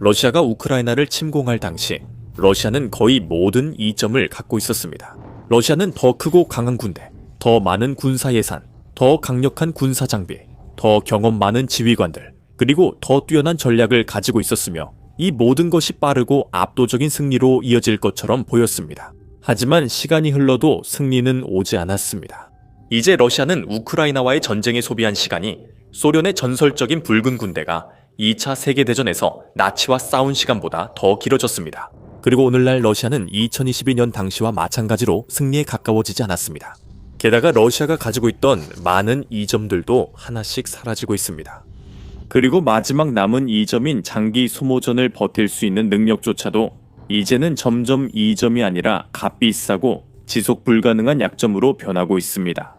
러시아가 우크라이나를 침공할 당시 러시아는 거의 모든 이점을 갖고 있었습니다. 러시아는 더 크고 강한 군대, 더 많은 군사 예산, 더 강력한 군사 장비, 더 경험 많은 지휘관들, 그리고 더 뛰어난 전략을 가지고 있었으며 이 모든 것이 빠르고 압도적인 승리로 이어질 것처럼 보였습니다. 하지만 시간이 흘러도 승리는 오지 않았습니다. 이제 러시아는 우크라이나와의 전쟁에 소비한 시간이 소련의 전설적인 붉은 군대가 2차 세계대전에서 나치와 싸운 시간보다 더 길어졌습니다. 그리고 오늘날 러시아는 2022년 당시와 마찬가지로 승리에 가까워지지 않았습니다. 게다가 러시아가 가지고 있던 많은 이점들도 하나씩 사라지고 있습니다. 그리고 마지막 남은 이점인 장기 소모전을 버틸 수 있는 능력조차도 이제는 점점 이점이 아니라 값비싸고 지속 불가능한 약점으로 변하고 있습니다.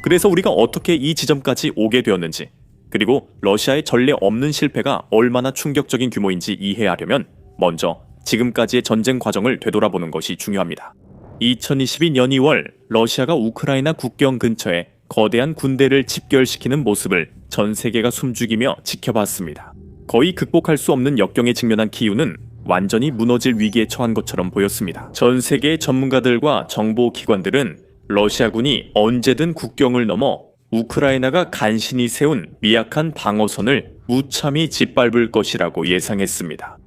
그래서 우리가 어떻게 이 지점까지 오게 되었는지, 그리고 러시아의 전례 없는 실패가 얼마나 충격적인 규모인지 이해하려면 먼저 지금까지의 전쟁 과정을 되돌아보는 것이 중요합니다. 2022년 2월 러시아가 우크라이나 국경 근처에 거대한 군대를 집결시키는 모습을 전 세계가 숨죽이며 지켜봤습니다. 거의 극복할 수 없는 역경에 직면한 키이우는 완전히 무너질 위기에 처한 것처럼 보였습니다. 전 세계의 전문가들과 정보기관들은 러시아군이 언제든 국경을 넘어 우크라이나가 간신히 세운 미약한 방어선을 무참히 짓밟을 것이라고 예상했습니다.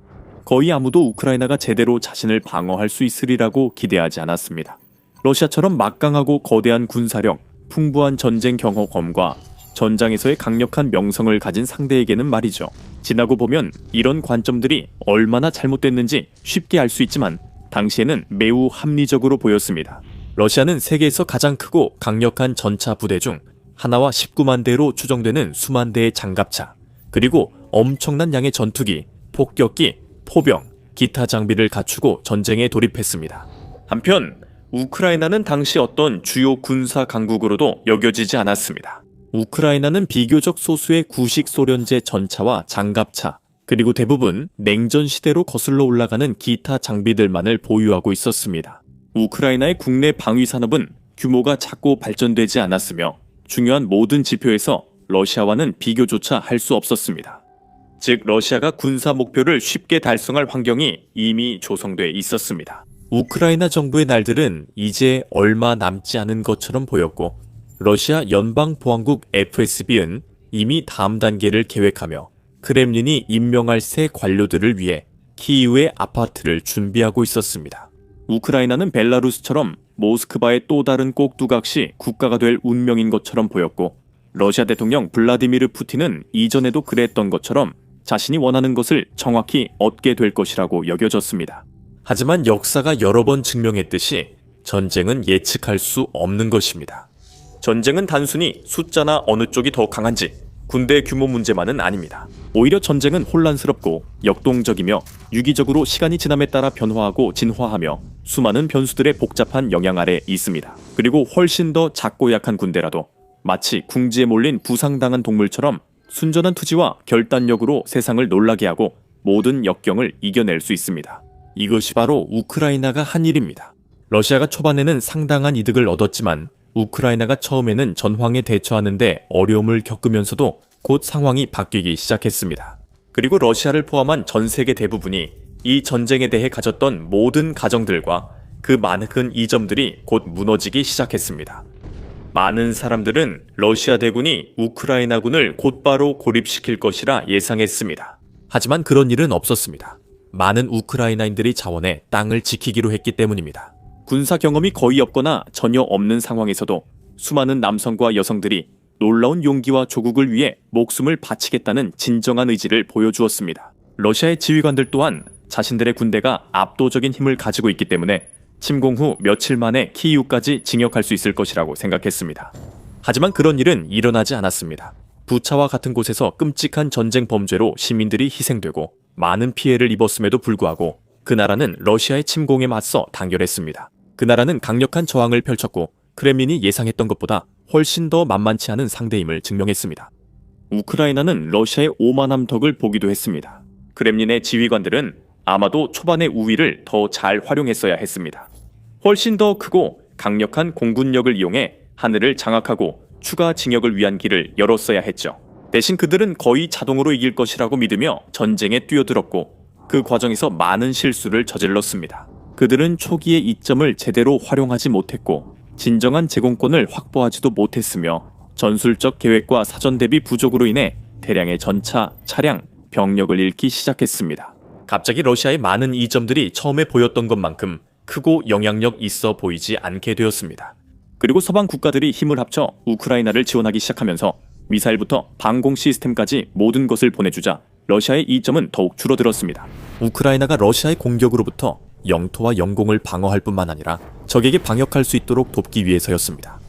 거의 아무도 우크라이나가 제대로 자신을 방어할 수 있으리라고 기대하지 않았습니다. 러시아처럼 막강하고 거대한 군사력, 풍부한 전쟁 경험과 전장에서의 강력한 명성을 가진 상대에게는 말이죠. 지나고 보면 이런 관점들이 얼마나 잘못됐는지 쉽게 알 수 있지만 당시에는 매우 합리적으로 보였습니다. 러시아는 세계에서 가장 크고 강력한 전차 부대 중 하나와 19만 대로 추정되는 수만 대의 장갑차, 그리고 엄청난 양의 전투기, 폭격기, 포병, 기타 장비를 갖추고 전쟁에 돌입했습니다. 한편 우크라이나는 당시 어떤 주요 군사 강국으로도 여겨지지 않았습니다. 우크라이나는 비교적 소수의 구식 소련제 전차와 장갑차, 그리고 대부분 냉전 시대로 거슬러 올라가는 기타 장비들만을 보유하고 있었습니다. 우크라이나의 국내 방위 산업은 규모가 작고 발전되지 않았으며 중요한 모든 지표에서 러시아와는 비교조차 할 수 없었습니다. 즉 러시아가 군사 목표를 쉽게 달성할 환경이 이미 조성돼 있었습니다. 우크라이나 정부의 날들은 이제 얼마 남지 않은 것처럼 보였고 러시아 연방보안국 FSB는 이미 다음 단계를 계획하며 크렘린이 임명할 새 관료들을 위해 키이우의 아파트를 준비하고 있었습니다. 우크라이나는 벨라루스처럼 모스크바의 또 다른 꼭두각시 국가가 될 운명인 것처럼 보였고 러시아 대통령 블라디미르 푸틴은 이전에도 그랬던 것처럼 자신이 원하는 것을 정확히 얻게 될 것이라고 여겨졌습니다. 하지만 역사가 여러 번 증명했듯이 전쟁은 예측할 수 없는 것입니다. 전쟁은 단순히 숫자나 어느 쪽이 더 강한지 군대 규모 문제만은 아닙니다. 오히려 전쟁은 혼란스럽고 역동적이며 유기적으로 시간이 지남에 따라 변화하고 진화하며 수많은 변수들의 복잡한 영향 아래 있습니다. 그리고 훨씬 더 작고 약한 군대라도 마치 궁지에 몰린 부상당한 동물처럼 순전한 투지와 결단력으로 세상을 놀라게 하고 모든 역경을 이겨낼 수 있습니다. 이것이 바로 우크라이나가 한 일입니다. 러시아가 초반에는 상당한 이득을 얻었지만 우크라이나가 처음에는 전황에 대처하는데 어려움을 겪으면서도 곧 상황이 바뀌기 시작했습니다. 그리고 러시아를 포함한 전 세계 대부분이 이 전쟁에 대해 가졌던 모든 가정들과 그 많은 이점들이 곧 무너지기 시작했습니다. 많은 사람들은 러시아 대군이 우크라이나군을 곧바로 고립시킬 것이라 예상했습니다. 하지만 그런 일은 없었습니다. 많은 우크라이나인들이 자원해 땅을 지키기로 했기 때문입니다. 군사 경험이 거의 없거나 전혀 없는 상황에서도 수많은 남성과 여성들이 놀라운 용기와 조국을 위해 목숨을 바치겠다는 진정한 의지를 보여주었습니다. 러시아의 지휘관들 또한 자신들의 군대가 압도적인 힘을 가지고 있기 때문에 침공 후 며칠 만에 키이우까지 징역할 수 있을 것이라고 생각했습니다. 하지만 그런 일은 일어나지 않았습니다. 부차와 같은 곳에서 끔찍한 전쟁 범죄로 시민들이 희생되고 많은 피해를 입었음에도 불구하고 그 나라는 러시아의 침공에 맞서 단결했습니다. 그 나라는 강력한 저항을 펼쳤고 크렘린이 예상했던 것보다 훨씬 더 만만치 않은 상대임을 증명했습니다. 우크라이나는 러시아의 오만함 덕을 보기도 했습니다. 크렘린의 지휘관들은 아마도 초반의 우위를 더 잘 활용했어야 했습니다. 훨씬 더 크고 강력한 공군력을 이용해 하늘을 장악하고 추가 징역을 위한 길을 열었어야 했죠. 대신 그들은 거의 자동으로 이길 것이라고 믿으며 전쟁에 뛰어들었고 그 과정에서 많은 실수를 저질렀습니다. 그들은 초기의 이점을 제대로 활용하지 못했고 진정한 제공권을 확보하지도 못했으며 전술적 계획과 사전 대비 부족으로 인해 대량의 전차, 차량, 병력을 잃기 시작했습니다. 갑자기 러시아의 많은 이점들이 처음에 보였던 것만큼 크고 영향력 있어 보이지 않게 되었습니다. 그리고 서방 국가들이 힘을 합쳐 우크라이나를 지원하기 시작하면서 미사일부터 방공 시스템까지 모든 것을 보내주자 러시아의 이점은 더욱 줄어들었습니다. 우크라이나가 러시아의 공격으로부터 영토와 영공을 방어할 뿐만 아니라 적에게 방역할 수 있도록 돕기 위해서였습니다.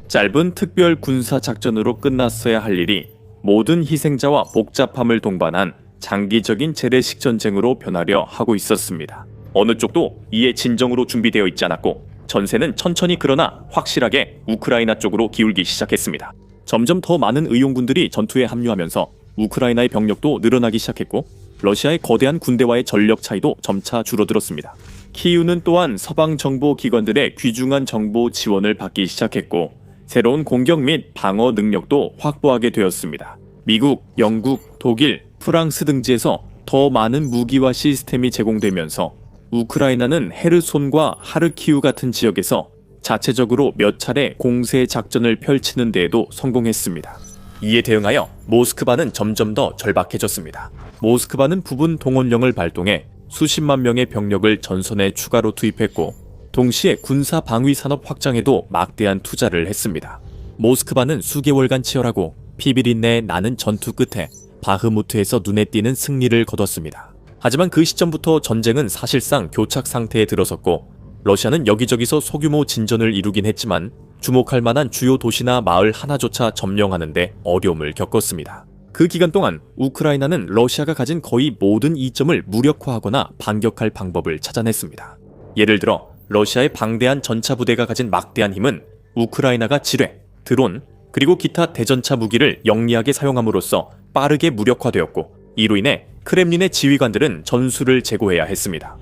짧은 특별 군사 작전으로 끝났어야 할 일이 모든 희생자와 복잡함을 동반한 장기적인 재래식 전쟁으로 변하려 하고 있었습니다. 어느 쪽도 이에 진정으로 준비되어 있지 않았고 전세는 천천히 그러나 확실하게 우크라이나 쪽으로 기울기 시작했습니다. 점점 더 많은 의용군들이 전투에 합류하면서 우크라이나의 병력도 늘어나기 시작했고 러시아의 거대한 군대와의 전력 차이도 점차 줄어들었습니다. 키이우는 또한 서방 정보 기관들의 귀중한 정보 지원을 받기 시작했고 새로운 공격 및 방어 능력도 확보하게 되었습니다. 미국, 영국, 독일, 프랑스 등지에서 더 많은 무기와 시스템이 제공되면서 우크라이나는 헤르손과 하르키우 같은 지역에서 자체적으로 몇 차례 공세 작전을 펼치는 데에도 성공했습니다. 이에 대응하여 모스크바는 점점 더 절박해졌습니다. 모스크바는 부분 동원령을 발동해 수십만 명의 병력을 전선에 추가로 투입했고 동시에 군사 방위 산업 확장에도 막대한 투자를 했습니다. 모스크바는 수개월간 치열하고 피비린내에 나는 전투 끝에 바흐무트에서 눈에 띄는 승리를 거뒀습니다. 하지만 그 시점부터 전쟁은 사실상 교착 상태에 들어섰고 러시아는 여기저기서 소규모 진전을 이루긴 했지만 주목할 만한 주요 도시나 마을 하나조차 점령하는 데 어려움을 겪었습니다. 그 기간 동안 우크라이나는 러시아가 가진 거의 모든 이점을 무력화하거나 반격할 방법을 찾아냈습니다. 예를 들어 러시아의 방대한 전차 부대가 가진 막대한 힘은 우크라이나가 지뢰, 드론, 그리고 기타 대전차 무기를 영리하게 사용함으로써 빠르게 무력화되었고 이로 인해 크렘린의 지휘관들은 전술을 제고해야 했습니다.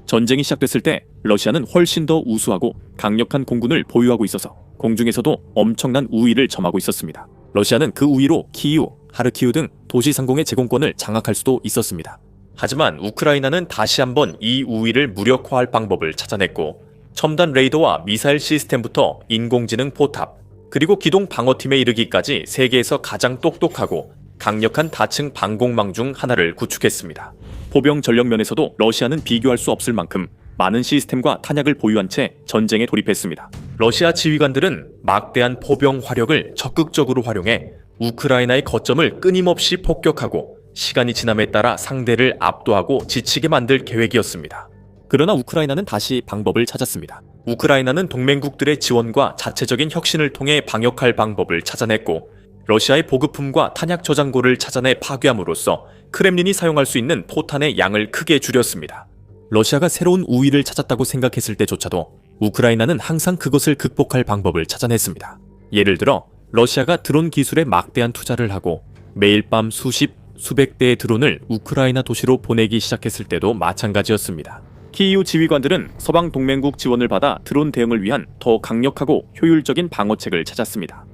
전쟁이 시작됐을 때 러시아는 훨씬 더 우수하고 강력한 공군을 보유하고 있어서 공중에서도 엄청난 우위를 점하고 있었습니다. 러시아는 그 우위로 키이우, 하르키우 등 도시 상공의 제공권을 장악할 수도 있었습니다. 하지만 우크라이나는 다시 한번 이 우위를 무력화할 방법을 찾아냈고 첨단 레이더와 미사일 시스템부터 인공지능 포탑, 그리고 기동 방어팀에 이르기까지 세계에서 가장 똑똑하고 강력한 다층 방공망 중 하나를 구축했습니다. 포병 전력 면에서도 러시아는 비교할 수 없을 만큼 많은 시스템과 탄약을 보유한 채 전쟁에 돌입했습니다. 러시아 지휘관들은 막대한 포병 화력을 적극적으로 활용해 우크라이나의 거점을 끊임없이 폭격하고 시간이 지남에 따라 상대를 압도하고 지치게 만들 계획이었습니다. 그러나 우크라이나는 다시 방법을 찾았습니다. 우크라이나는 동맹국들의 지원과 자체적인 혁신을 통해 방역할 방법을 찾아냈고 러시아의 보급품과 탄약 저장고를 찾아내 파괴함으로써 크렘린이 사용할 수 있는 포탄의 양을 크게 줄였습니다. 러시아가 새로운 우위를 찾았다고 생각했을 때조차도 우크라이나는 항상 그것을 극복할 방법을 찾아냈습니다. 예를 들어 러시아가 드론 기술에 막대한 투자를 하고 매일 밤 수십, 수백 대의 드론을 우크라이나 도시로 보내기 시작했을 때도 마찬가지였습니다. 키이우 지휘관들은 서방 동맹국 지원을 받아 드론 대응을 위한 더 강력하고 효율적인 방어책을 찾았습니다.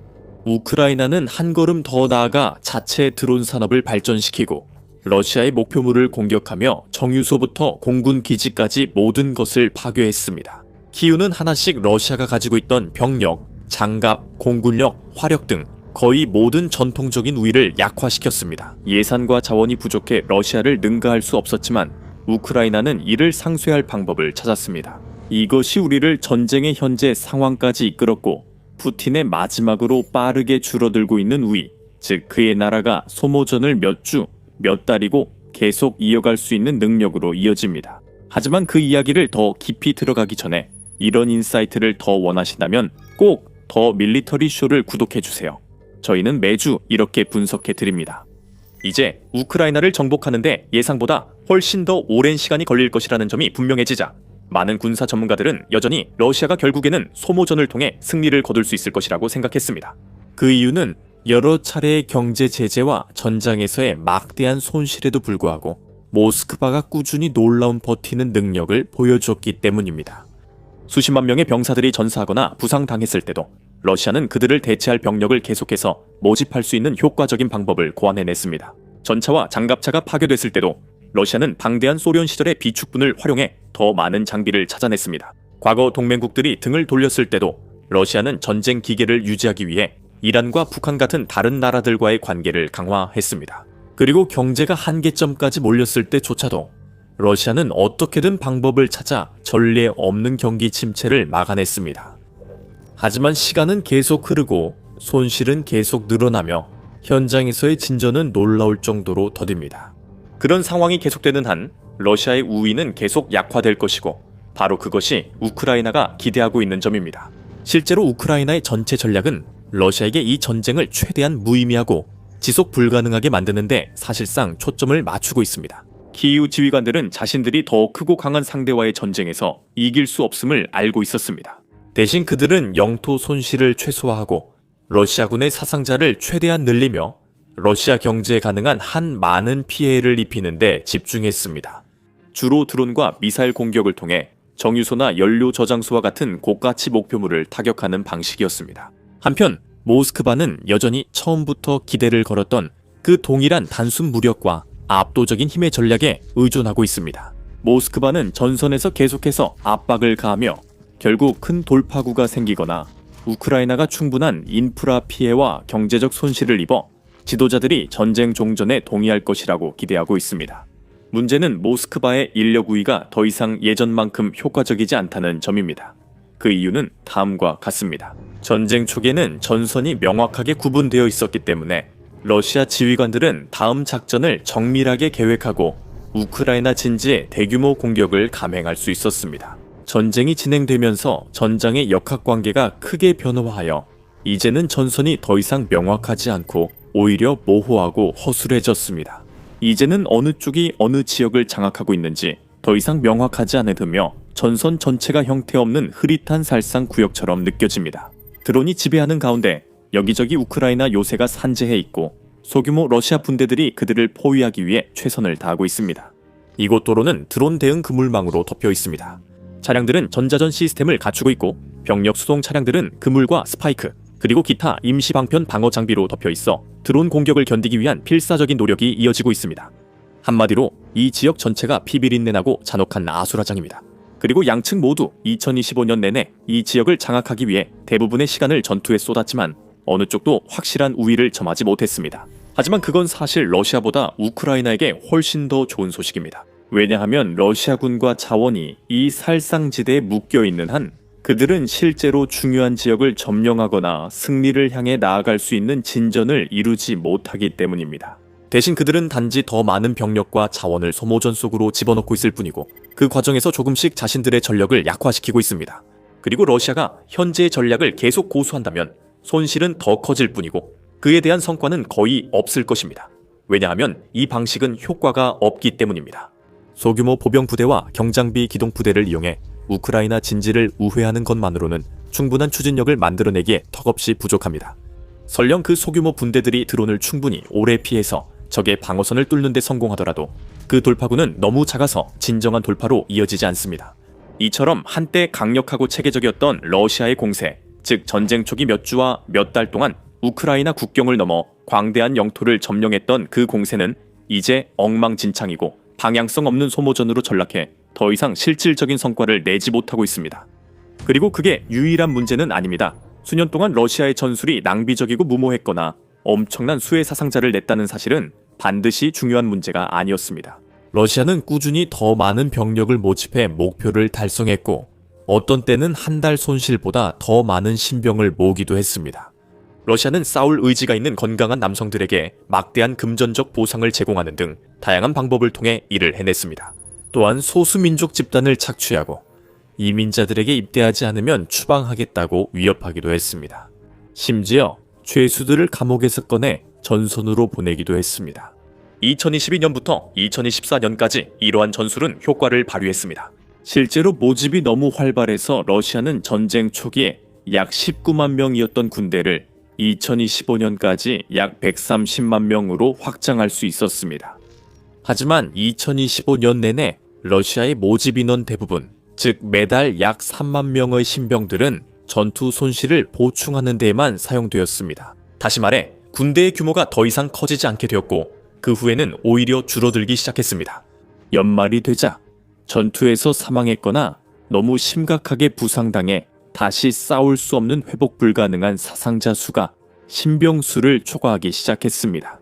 우크라이나는 한 걸음 더 나아가 자체 드론 산업을 발전시키고 러시아의 목표물을 공격하며 정유소부터 공군 기지까지 모든 것을 파괴했습니다. 키이우는 하나씩 러시아가 가지고 있던 병력, 장갑, 공군력, 화력 등 거의 모든 전통적인 우위를 약화시켰습니다. 예산과 자원이 부족해 러시아를 능가할 수 없었지만 우크라이나는 이를 상쇄할 방법을 찾았습니다. 이것이 우리를 전쟁의 현재 상황까지 이끌었고 푸틴의 마지막으로 빠르게 줄어들고 있는 우위, 즉 그의 나라가 소모전을 몇 주, 몇 달이고 계속 이어갈 수 있는 능력으로 이어집니다. 하지만 그 이야기를 더 깊이 들어가기 전에 이런 인사이트를 더 원하신다면 꼭 더 밀리터리 쇼를 구독해주세요. 저희는 매주 이렇게 분석해 드립니다. 이제 우크라이나를 정복하는데 예상보다 훨씬 더 오랜 시간이 걸릴 것이라는 점이 분명해지자 많은 군사 전문가들은 여전히 러시아가 결국에는 소모전을 통해 승리를 거둘 수 있을 것이라고 생각했습니다. 그 이유는 여러 차례의 경제 제재와 전장에서의 막대한 손실에도 불구하고 모스크바가 꾸준히 놀라운 버티는 능력을 보여줬기 때문입니다. 수십만 명의 병사들이 전사하거나 부상당했을 때도 러시아는 그들을 대체할 병력을 계속해서 모집할 수 있는 효과적인 방법을 고안해냈습니다. 전차와 장갑차가 파괴됐을 때도 러시아는 방대한 소련 시절의 비축분을 활용해 더 많은 장비를 찾아냈습니다. 과거 동맹국들이 등을 돌렸을 때도 러시아는 전쟁 기계를 유지하기 위해 이란과 북한 같은 다른 나라들과의 관계를 강화했습니다. 그리고 경제가 한계점까지 몰렸을 때조차도 러시아는 어떻게든 방법을 찾아 전례 없는 경기 침체를 막아냈습니다. 하지만 시간은 계속 흐르고 손실은 계속 늘어나며 현장에서의 진전은 놀라울 정도로 더딥니다. 그런 상황이 계속되는 한 러시아의 우위는 계속 약화될 것이고 바로 그것이 우크라이나가 기대하고 있는 점입니다. 실제로 우크라이나의 전체 전략은 러시아에게 이 전쟁을 최대한 무의미하고 지속 불가능하게 만드는데 사실상 초점을 맞추고 있습니다. 키이우 지휘관들은 자신들이 더 크고 강한 상대와의 전쟁에서 이길 수 없음을 알고 있었습니다. 대신 그들은 영토 손실을 최소화하고 러시아군의 사상자를 최대한 늘리며 러시아 경제에 가능한 한 많은 피해를 입히는 데 집중했습니다. 주로 드론과 미사일 공격을 통해 정유소나 연료 저장소와 같은 고가치 목표물을 타격하는 방식이었습니다. 한편 모스크바는 여전히 처음부터 기대를 걸었던 그 동일한 단순 무력과 압도적인 힘의 전략에 의존하고 있습니다. 모스크바는 전선에서 계속해서 압박을 가하며 결국 큰 돌파구가 생기거나 우크라이나가 충분한 인프라 피해와 경제적 손실을 입어 지도자들이 전쟁 종전에 동의할 것이라고 기대하고 있습니다. 문제는 모스크바의 인력 우위가 더 이상 예전만큼 효과적이지 않다는 점입니다. 그 이유는 다음과 같습니다. 전쟁 초기에는 전선이 명확하게 구분되어 있었기 때문에 러시아 지휘관들은 다음 작전을 정밀하게 계획하고 우크라이나 진지에 대규모 공격을 감행할 수 있었습니다. 전쟁이 진행되면서 전장의 역학관계가 크게 변화하여 이제는 전선이 더 이상 명확하지 않고 오히려 모호하고 허술해졌습니다. 이제는 어느 쪽이 어느 지역을 장악하고 있는지 더 이상 명확하지 않으며 전선 전체가 형태없는 흐릿한 살상 구역처럼 느껴집니다. 드론이 지배하는 가운데 여기저기 우크라이나 요새가 산재해 있고 소규모 러시아 분대들이 그들을 포위하기 위해 최선을 다하고 있습니다. 이곳 도로는 드론 대응 그물망으로 덮여 있습니다. 차량들은 전자전 시스템을 갖추고 있고 병력 수송 차량들은 그물과 스파이크 그리고 기타 임시 방편 방어 장비로 덮여 있어 드론 공격을 견디기 위한 필사적인 노력이 이어지고 있습니다. 한마디로 이 지역 전체가 피비린내나고 잔혹한 아수라장입니다. 그리고 양측 모두 2025년 내내 이 지역을 장악하기 위해 대부분의 시간을 전투에 쏟았지만 어느 쪽도 확실한 우위를 점하지 못했습니다. 하지만 그건 사실 러시아보다 우크라이나에게 훨씬 더 좋은 소식입니다. 왜냐하면 러시아군과 자원이 이 살상지대에 묶여있는 한 그들은 실제로 중요한 지역을 점령하거나 승리를 향해 나아갈 수 있는 진전을 이루지 못하기 때문입니다. 대신 그들은 단지 더 많은 병력과 자원을 소모전 속으로 집어넣고 있을 뿐이고 그 과정에서 조금씩 자신들의 전력을 약화시키고 있습니다. 그리고 러시아가 현재의 전략을 계속 고수한다면 손실은 더 커질 뿐이고 그에 대한 성과는 거의 없을 것입니다. 왜냐하면 이 방식은 효과가 없기 때문입니다. 소규모 보병 부대와 경장비 기동 부대를 이용해 우크라이나 진지를 우회하는 것만으로는 충분한 추진력을 만들어내기에 턱없이 부족합니다. 설령 그 소규모 분대들이 드론을 충분히 오래 피해서 적의 방어선을 뚫는 데 성공하더라도 그 돌파구는 너무 작아서 진정한 돌파로 이어지지 않습니다. 이처럼 한때 강력하고 체계적이었던 러시아의 공세, 즉 전쟁 초기 몇 주와 몇 달 동안 우크라이나 국경을 넘어 광대한 영토를 점령했던 그 공세는 이제 엉망진창이고 방향성 없는 소모전으로 전락해 더 이상 실질적인 성과를 내지 못하고 있습니다. 그리고 그게 유일한 문제는 아닙니다. 수년 동안 러시아의 전술이 낭비적이고 무모했거나 엄청난 수의 사상자를 냈다는 사실은 반드시 중요한 문제가 아니었습니다. 러시아는 꾸준히 더 많은 병력을 모집해 목표를 달성했고 어떤 때는 한 달 손실보다 더 많은 신병을 모으기도 했습니다. 러시아는 싸울 의지가 있는 건강한 남성들에게 막대한 금전적 보상을 제공하는 등 다양한 방법을 통해 이를 해냈습니다. 또한 소수민족 집단을 착취하고 이민자들에게 입대하지 않으면 추방하겠다고 위협하기도 했습니다. 심지어 죄수들을 감옥에서 꺼내 전선으로 보내기도 했습니다. 2022년부터 2024년까지 이러한 전술은 효과를 발휘했습니다. 실제로 모집이 너무 활발해서 러시아는 전쟁 초기에 약 19만 명이었던 군대를 2025년까지 약 130만 명으로 확장할 수 있었습니다. 하지만 2025년 내내 러시아의 모집 인원 대부분, 즉 매달 약 3만 명의 신병들은 전투 손실을 보충하는 데에만 사용되었습니다. 다시 말해 군대의 규모가 더 이상 커지지 않게 되었고 그 후에는 오히려 줄어들기 시작했습니다. 연말이 되자 전투에서 사망했거나 너무 심각하게 부상당해 다시 싸울 수 없는 회복 불가능한 사상자 수가 신병수를 초과하기 시작했습니다.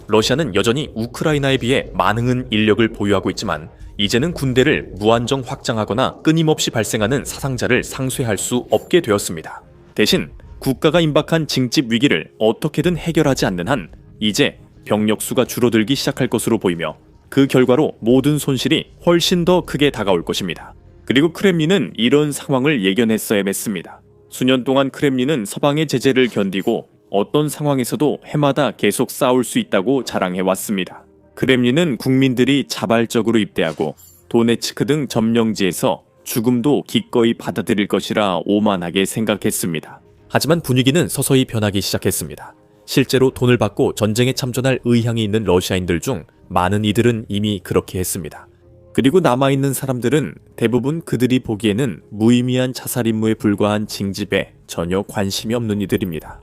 러시아는 여전히 우크라이나에 비해 많은 인력을 보유하고 있지만 이제는 군대를 무한정 확장하거나 끊임없이 발생하는 사상자를 상쇄할 수 없게 되었습니다. 대신 국가가 임박한 징집 위기를 어떻게든 해결하지 않는 한 이제 병력 수가 줄어들기 시작할 것으로 보이며 그 결과로 모든 손실이 훨씬 더 크게 다가올 것입니다. 그리고 크렘린은 이런 상황을 예견했어야 했습니다. 수년 동안 크렘린은 서방의 제재를 견디고 어떤 상황에서도 해마다 계속 싸울 수 있다고 자랑해왔습니다. 크렘린은 국민들이 자발적으로 입대하고 도네츠크 등 점령지에서 죽음도 기꺼이 받아들일 것이라 오만하게 생각했습니다. 하지만 분위기는 서서히 변하기 시작했습니다. 실제로 돈을 받고 전쟁에 참전할 의향이 있는 러시아인들 중 많은 이들은 이미 그렇게 했습니다. 그리고 남아있는 사람들은 대부분 그들이 보기에는 무의미한 자살 임무에 불과한 징집에 전혀 관심이 없는 이들입니다.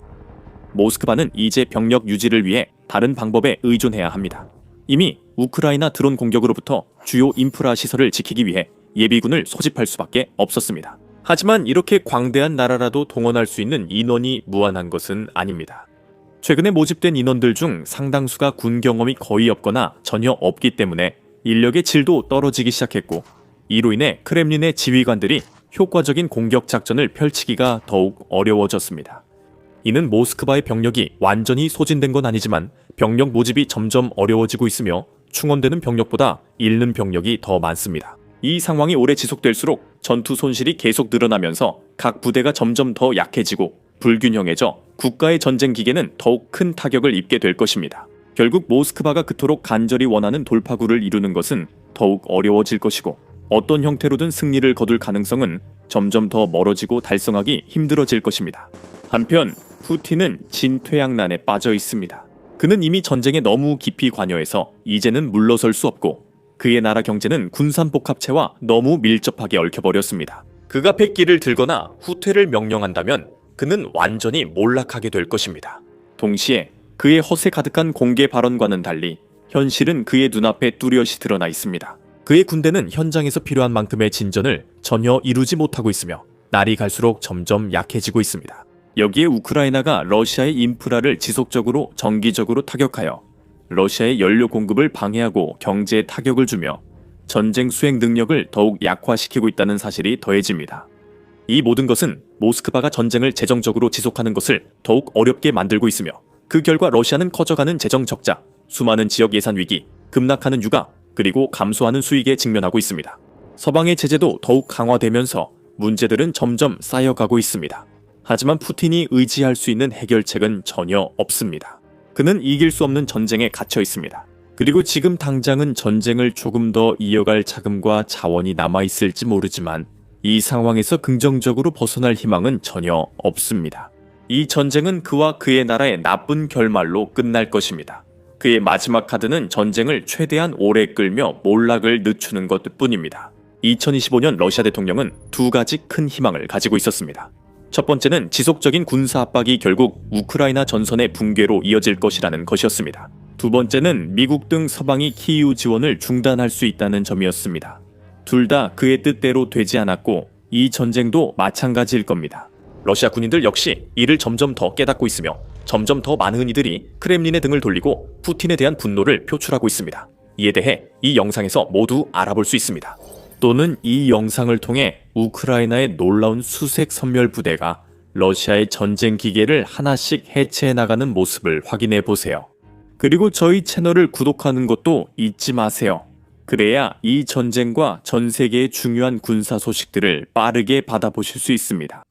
모스크바는 이제 병력 유지를 위해 다른 방법에 의존해야 합니다. 이미 우크라이나 드론 공격으로부터 주요 인프라 시설을 지키기 위해 예비군을 소집할 수밖에 없었습니다. 하지만 이렇게 광대한 나라라도 동원할 수 있는 인원이 무한한 것은 아닙니다. 최근에 모집된 인원들 중 상당수가 군 경험이 거의 없거나 전혀 없기 때문에 인력의 질도 떨어지기 시작했고, 이로 인해 크렘린의 지휘관들이 효과적인 공격 작전을 펼치기가 더욱 어려워졌습니다. 이는 모스크바의 병력이 완전히 소진된 건 아니지만 병력 모집이 점점 어려워지고 있으며 충원되는 병력보다 잃는 병력이 더 많습니다. 이 상황이 오래 지속될수록 전투 손실이 계속 늘어나면서 각 부대가 점점 더 약해지고 불균형해져 국가의 전쟁 기계는 더욱 큰 타격을 입게 될 것입니다. 결국 모스크바가 그토록 간절히 원하는 돌파구를 이루는 것은 더욱 어려워질 것이고 어떤 형태로든 승리를 거둘 가능성은 점점 더 멀어지고 달성하기 힘들어질 것입니다. 한편 푸틴은 진퇴양난에 빠져 있습니다. 그는 이미 전쟁에 너무 깊이 관여해서 이제는 물러설 수 없고 그의 나라 경제는 군산복합체와 너무 밀접하게 얽혀버렸습니다. 그가 백기를 들거나 후퇴를 명령한다면 그는 완전히 몰락하게 될 것입니다. 동시에 그의 허세 가득한 공개 발언과는 달리 현실은 그의 눈앞에 뚜렷이 드러나 있습니다. 그의 군대는 현장에서 필요한 만큼의 진전을 전혀 이루지 못하고 있으며 날이 갈수록 점점 약해지고 있습니다. 여기에 우크라이나가 러시아의 인프라를 지속적으로 정기적으로 타격하여 러시아의 연료 공급을 방해하고 경제에 타격을 주며 전쟁 수행 능력을 더욱 약화시키고 있다는 사실이 더해집니다. 이 모든 것은 모스크바가 전쟁을 재정적으로 지속하는 것을 더욱 어렵게 만들고 있으며 그 결과 러시아는 커져가는 재정 적자, 수많은 지역 예산 위기, 급락하는 유가, 그리고 감소하는 수익에 직면하고 있습니다. 서방의 제재도 더욱 강화되면서 문제들은 점점 쌓여가고 있습니다. 하지만 푸틴이 의지할 수 있는 해결책은 전혀 없습니다. 그는 이길 수 없는 전쟁에 갇혀 있습니다. 그리고 지금 당장은 전쟁을 조금 더 이어갈 자금과 자원이 남아있을지 모르지만 이 상황에서 긍정적으로 벗어날 희망은 전혀 없습니다. 이 전쟁은 그와 그의 나라의 나쁜 결말로 끝날 것입니다. 그의 마지막 카드는 전쟁을 최대한 오래 끌며 몰락을 늦추는 것뿐입니다. 2025년 러시아 대통령은 두 가지 큰 희망을 가지고 있었습니다. 첫 번째는 지속적인 군사 압박이 결국 우크라이나 전선의 붕괴로 이어질 것이라는 것이었습니다. 두 번째는 미국 등 서방이 키이우 지원을 중단할 수 있다는 점이었습니다. 둘 다 그의 뜻대로 되지 않았고 이 전쟁도 마찬가지일 겁니다. 러시아 군인들 역시 이를 점점 더 깨닫고 있으며 점점 더 많은 이들이 크렘린의 등을 돌리고 푸틴에 대한 분노를 표출하고 있습니다. 이에 대해 이 영상에서 모두 알아볼 수 있습니다. 또는 이 영상을 통해 우크라이나의 놀라운 수색 선멸 부대가 러시아의 전쟁 기계를 하나씩 해체해 나가는 모습을 확인해 보세요. 그리고 저희 채널을 구독하는 것도 잊지 마세요. 그래야 이 전쟁과 전 세계의 중요한 군사 소식들을 빠르게 받아보실 수 있습니다.